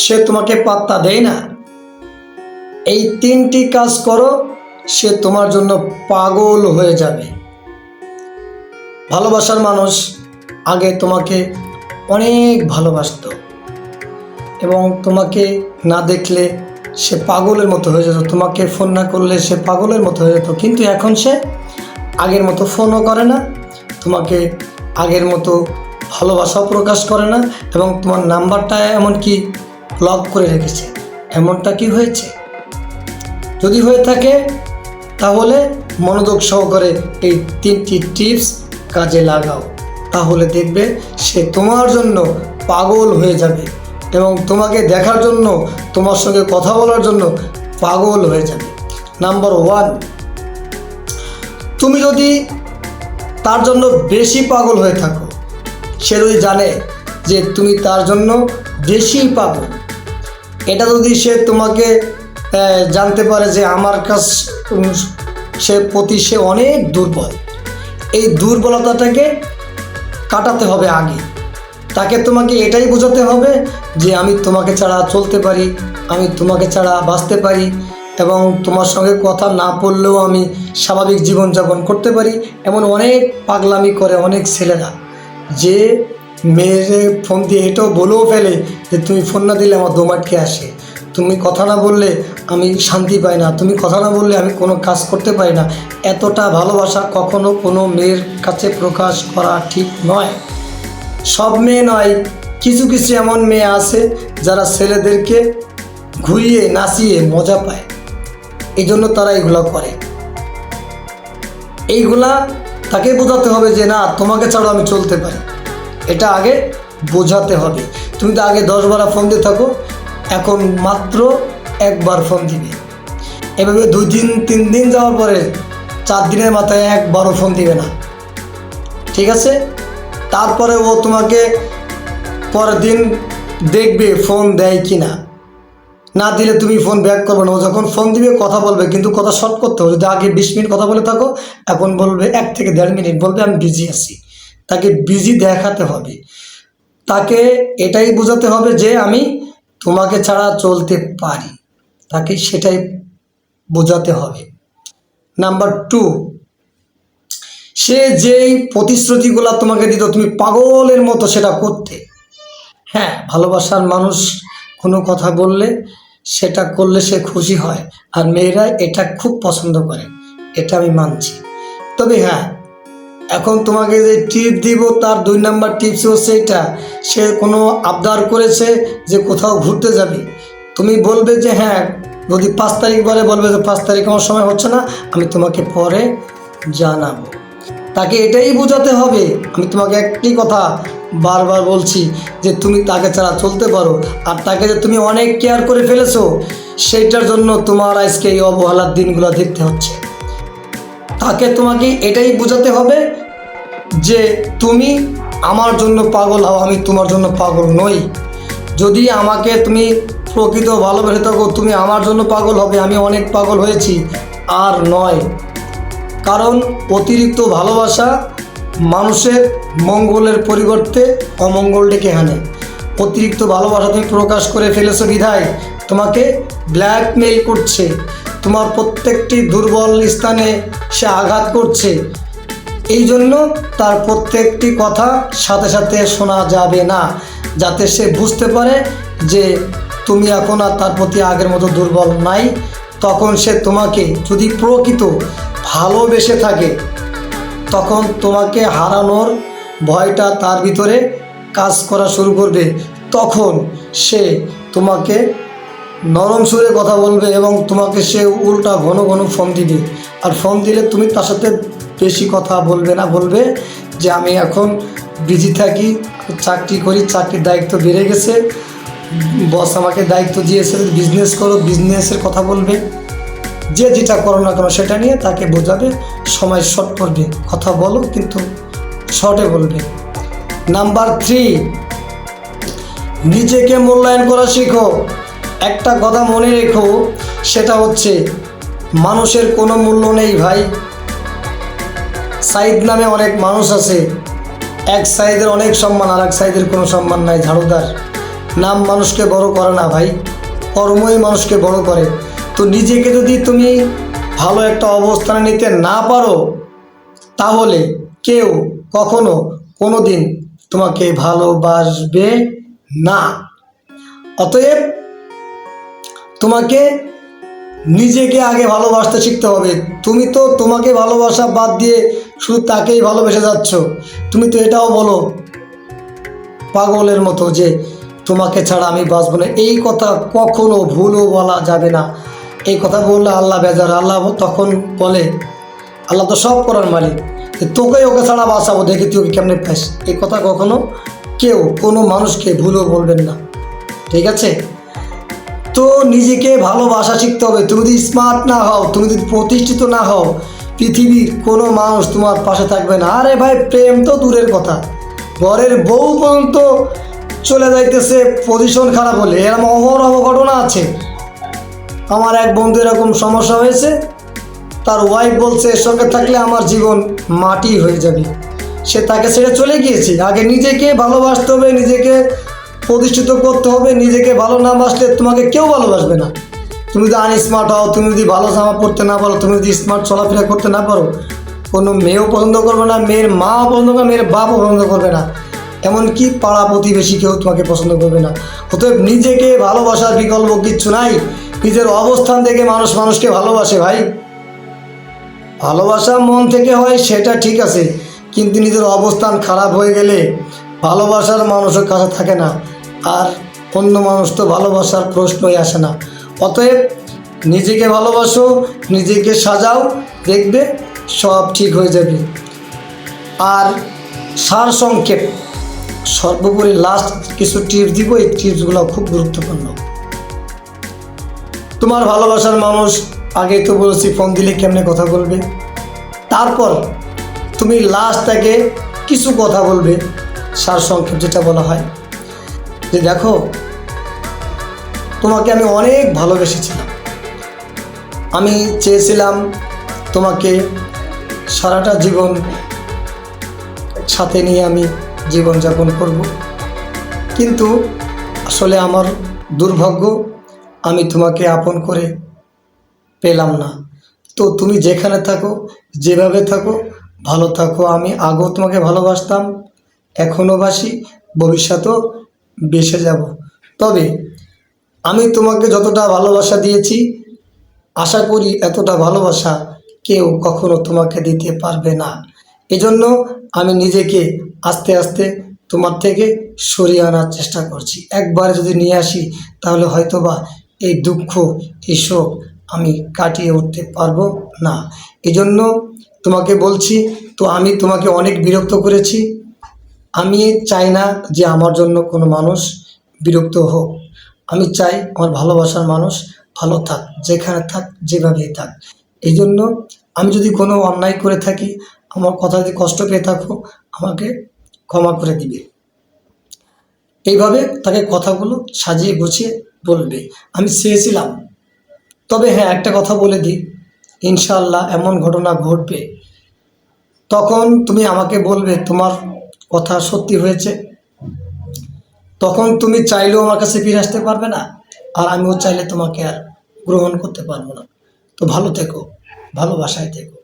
সে তোমাকে পাত্তা দেয় না। এই তিনটি কাজ করো, সে তোমার জন্য পাগল হয়ে যাবে। ভালোবাসার মানুষ আগে তোমাকে অনেক ভালোবাসতো এবং তোমাকে না দেখলে সে পাগলের মতো হয়ে যেত, তোমাকে ফোন না করলে সে পাগলের মতো হয়ে যেত। কিন্তু এখন সে আগের মতো ফোনও করে না, তোমাকে আগের মতো ভালোবাসাও প্রকাশ করে না এবং তোমার নাম্বারটা এমনকি ব্লক করে রেখেছে। এমনটা কি হয়েছে? যদি হয়ে থাকে তাহলে মনোযোগ সহকারে এই তিনটি টিপস কাজে লাগাও, তাহলে দেখবে সে তোমার জন্য পাগল হয়ে যাবে এবং তোমাকে দেখার জন্য, তোমার সঙ্গে কথা বলার জন্য পাগল হয়ে যাবে। নাম্বার 1, তুমি যদি তার জন্য বেশি পাগল হয়ে থাকো, সে যদি জানে যে তুমি তার জন্য বেশি পাগল, এটা যদি সে তোমাকে জানতে পারে যে আমার প্রতি সে অনেক দুর্বল, এই দুর্বলতাটাকে কাটাতে হবে আগে। তাকে তোমাকে এটাই বোঝাতে হবে যে আমি তোমাকে ছাড়া চলতে পারি, আমি তোমাকে ছাড়া বাঁচতে পারি এবং তোমার সঙ্গে কথা না বললেও আমি স্বাভাবিক জীবনযাপন করতে পারি। এমন অনেক পাগলামি করে অনেক ছেলেরা, যে মেয়ের ফোন দিয়ে এটাও বলেও ফেলে যে তুমি ফোন না দিলে আমার দম আটকে আসে, তুমি কথা না বললে আমি শান্তি পাই না, তুমি কথা না বললে আমি কোনো কাজ করতে পারি না। এতটা ভালোবাসা কখনো কোনো মেয়ের কাছে প্রকাশ করা ঠিক নয়। সব মেয়ে নয়, কিছু কিছু এমন মেয়ে আছে যারা ছেলেদেরকে ঘুরিয়ে নাচিয়ে মজা পায়, এই জন্য তারা এগুলো করে। এইগুলা তাকে বোঝাতে হবে যে না, তোমাকে ছাড়া আমি চলতে পারি, এটা আগে বোঝাতে হবে। তুমি তো আগে 10-12 ফোন দিয়ে থাকো, এখন মাত্র একবার ফোন দিবে। এভাবে 2 দিন 3 দিন যাওয়ার পরে 4 দিনের মাথায় একবারও ফোন দিবে না, ঠিক আছে? তারপরে ও তোমাকে পরের দিন দেখবে ফোন দেয় কি না, না দিলে তুমি ফোন ব্যাক করবে না। ও যখন ফোন দিবে কথা বলবে, কিন্তু কথা শর্ট করতে হবে। যদি আগে 20 মিনিট কথা বলে থাকো, এখন বলবে 1 থেকে 1.5 মিনিট, বলবে আমি বিজি আছি। তাকে বিজি দেখাতে হবে, তাকে এটাই বোঝাতে হবে যে আমি তোমাকে ছাড়া চলতে পারি, তাকে সেটাই বোঝাতে হবে। নাম্বার 2, সে যেই প্রতিশ্রুতিগুলো তোমাকে দিত তুমি পাগলের মতো সেটা করতে। হ্যাঁ, ভালোবাসার মানুষ কোনো কথা বললে সেটা করলে সে খুশি হয়, আর মেয়েরা এটা খুব পছন্দ করে, এটা আমি মানছি। তবে হ্যাঁ, এখন তোমাকে যে টিপ দিব তার 2 নাম্বার টিপস হচ্ছে এটা, সে কোনো আবদার করেছে যে কোথাও ঘুরতে যাবে, তুমি বলবে যে হ্যাঁ, যদি 5 তারিখ বলে, বলবে যে 5 তারিখ আমার সময় হচ্ছে না, আমি তোমাকে পরে জানাবো। তাকে এটাই বোঝাতে হবে, আমি তোমাকে একটি কথা বারবার বলছি যে তুমি তাকে ছাড়া চলতে পারো, আর তাকে যে তুমি অনেক কেয়ার করে ফেলেছো, সেইটার জন্য তোমার আজকে এই অবহেলার দিনগুলো দেখতে হচ্ছে। তাকে তোমাকে এটাই বোঝাতে হবে যে তুমি আমার জন্য পাগল হও, আমি তোমার জন্য পাগল নই। যদি আমাকে তুমি প্রকৃত ভালোবেসে থাকো, তুমি আমার জন্য পাগল হবে, আমি অনেক পাগল হয়েছি, আর নয়। কারণ অতিরিক্ত ভালোবাসা মানুষের মঙ্গলের পরিবর্তে অমঙ্গল ডেকে আনে। অতিরিক্ত ভালোবাসা তুমি প্রকাশ করে ফেলেছো বিধায় তোমাকে ব্ল্যাকমেইল করছে, তোমার প্রত্যেকটি দুর্বল স্থানে সে আঘাত করছে। এই জন্য তার প্রত্যেকটি কথা সাথে সাথে শোনা যাবে না, যাতে সে বুঝতে পারে যে তুমি এখন আর তার প্রতি আগের মতো দুর্বল নাই। তখন সে তোমাকে যদি প্রকৃত ভালোবেসে থাকে, তখন তোমাকে হারানোর ভয়টা তার ভিতরে কাজ করা শুরু করবে। তখন সে তোমাকে নরম সুরে কথা বলবে এবং তোমাকে সে উল্টা ঘন ঘন ফোন দিবে। আর ফোন দিলে তুমি তার সাথে বেশি কথা বলবে না, বলবে যে আমি এখন বিজি থাকি, চাকরি করি, চাকরির দায়িত্ব বেড়ে গেছে, বস আমাকে দায়িত্ব দিয়েছে, বিজনেস করো, বিজনেসের কথা বলবে। যে যেটা করো না কেন সেটা নিয়ে তাকে বোঝাবে, সময় শর্ট করবে, কথা বলো কিন্তু শর্টে বলবে। নাম্বার 3, নিজেকে মূল্যায়ন করা শিখো। একটা কথা মনে রেখো, সেটা হচ্ছে মানুষের কোনো মূল্য নেই ভাই। সাইদ নামে অনেক মানুষ আছে, এক সাইদের অনেক সম্মান, আর এক সাইদের কোনো সম্মান নাই, ঝাড়ুদার। নাম মানুষকে বড় করে না ভাই, কর্মই মানুষকে বড় করে। তো নিজেকে যদি তুমি ভালো একটা অবস্থানে নিতে না পারো, তাহলে কেউ কখনো কোনো দিন তোমাকে ভালোবাসবে না। অতএব তোমাকে নিজেকে আগে ভালোবাসতে শিখতে হবে। তুমি তো তোমাকে ভালোবাসা বাদ দিয়ে শুধু তাকেই ভালোবেসে যাচ্ছ। তুমি তো এটাও বলো পাগলের মতো যে তোমাকে ছাড়া আমি বাঁচবো না। এই কথা কখনো ভুলও বলা যাবে না। এই কথা বললে আল্লাহ বেজার। আল্লাহ তখন বলে, আল্লাহ তো সব করার মালিক, তোকে ওকে ছাড়া বাঁচাবো, দেখি তুই ওকে কেমনে পাস। এই কথা কখনো কেউ কোনো মানুষকে ভুলও বলবেন না, ঠিক আছে? তো নিজেকে ভালোবাসা শিখতে হবে। তুমি যদি স্মার্ট না হও, তুমি যদি প্রতিষ্ঠিত না হও, পৃথিবীর কোনো মানুষ তোমার পাশে থাকবে না। আরে ভাই, প্রেম তো দূরের কথা, ঘরের বউ পর্যন্ত চলে যাইতেছে পজিশন খারাপ হলে। এরকম অহরহ ঘটনা আছে। আমার এক বন্ধু এরকম সমস্যা হয়েছে, তার ওয়াইফ বলছে এর সঙ্গে থাকলে আমার জীবন মাটি হয়ে যাবে। সে তাকে ছেড়ে চলে গিয়েছে। আগে নিজেকে ভালোবাসতে হবে, নিজেকে প্রতিষ্ঠিত করতে হবে। নিজেকে ভালো না বাসলে তোমাকে কেউ ভালোবাসবে না। তুমি যদি আনস্মার্ট হও, তুমি যদি ভালো জামা পরতে না পারো, তুমি যদি স্মার্ট চলাফেরা করতে না পারো, কোনো মেয়েও পছন্দ করবে না, মেয়ের মাও পছন্দ করবে না, মেয়ের বাপও পছন্দ করবে না, এমনকি পাড়া প্রতিবেশী কেউ তোমাকে পছন্দ করবে না। অতএব নিজেকে ভালোবাসার বিকল্প কিচ্ছু নাই। নিজের অবস্থান থেকে মানুষ মানুষকে ভালোবাসে ভাই। ভালোবাসা মন থেকে হয় সেটা ঠিক আছে, কিন্তু নিজের অবস্থান খারাপ হয়ে গেলে ভালোবাসার মানুষের কাছে থাকে না, আর অন্য মানুষ তো ভালোবাসার প্রশ্নই আসে না। অতএব নিজেকে ভালোবাসো, নিজেকে সাজাও, দেখবে সব ঠিক হয়ে যাবে। আর সারসংক্ষেপ, সর্বোপরি লাস্ট কিছু টিপস দিব। এই টিপসগুলো খুব গুরুত্বপূর্ণ। তোমার ভালোবাসার মানুষ, আগে তো বলেছি ফোন দিলে কেমনে কথা বলবে। তারপর তুমি লাস্ট থেকে কিছু কথা বলবে, সারসংক্ষেপ যেটা বলা হয়, যে দেখো তোমাকে আমি অনেক ভালোবেসেছিলাম, আমি চেয়েছিলাম তোমাকে সারাটা জীবন সাথে নিয়ে আমি জীবনযাপন করব, কিন্তু আসলে আমার দুর্ভাগ্য, আমি তোমাকে আপন করে পেলাম না। তো তুমি যেখানে থাকো, যেভাবে থাকো, ভালো থাকো। আমি আগেও তোমাকে ভালোবাসতাম, এখনও বাসি, ভবিষ্যতেও বেসে যাব। তবে আমি তোমাকে যতটা ভালোবাসা দিয়েছি, আশা করি এতটা ভালোবাসা কেউ কখনো তোমাকে দিতে পারবে না। এজন্য আমি নিজেকে আস্তে আস্তে তোমার থেকে সরিয়ে আনার চেষ্টা করছি। একবারে যদি নিয়ে আসি, তাহলে হয়তোবা এই দুঃখ, এই শোক আমি কাটিয়ে উঠতে পারবো না। এজন্য তোমাকে বলছি, তো আমি তোমাকে অনেক বিরক্ত করেছি। আমি চাই না যে আমার জন্য কোনো মানুষ বিরক্ত হোক। আমি চাই আমার ভালোবাসার মানুষ ভালো থাক, যেখানে থাক, যেভাবেই থাক। এই জন্য আমি যদি কোনো অন্যায় করে থাকি, আমার কথা যদি কষ্ট পেয়ে থাকো, আমাকে ক্ষমা করে দিবে। এইভাবে তাকে কথাগুলো সাজিয়ে গুছিয়ে বলবে। আমি চেয়েছিলাম, তবে হ্যাঁ, একটা কথা বলে দিই, ইনশাআল্লাহ এমন ঘটনা ঘটবে, তখন তুমি আমাকে বলবে তোমার কথা সত্যি হয়েছে। তখন তুমি চাইলেও আমার কাছে ফিরে আসতে পারবে না, আর আমিও চাইলে তোমাকে আর গ্রহণ করতে পারবো না। তো ভালো থেকো, ভালোবাসায় থেকো।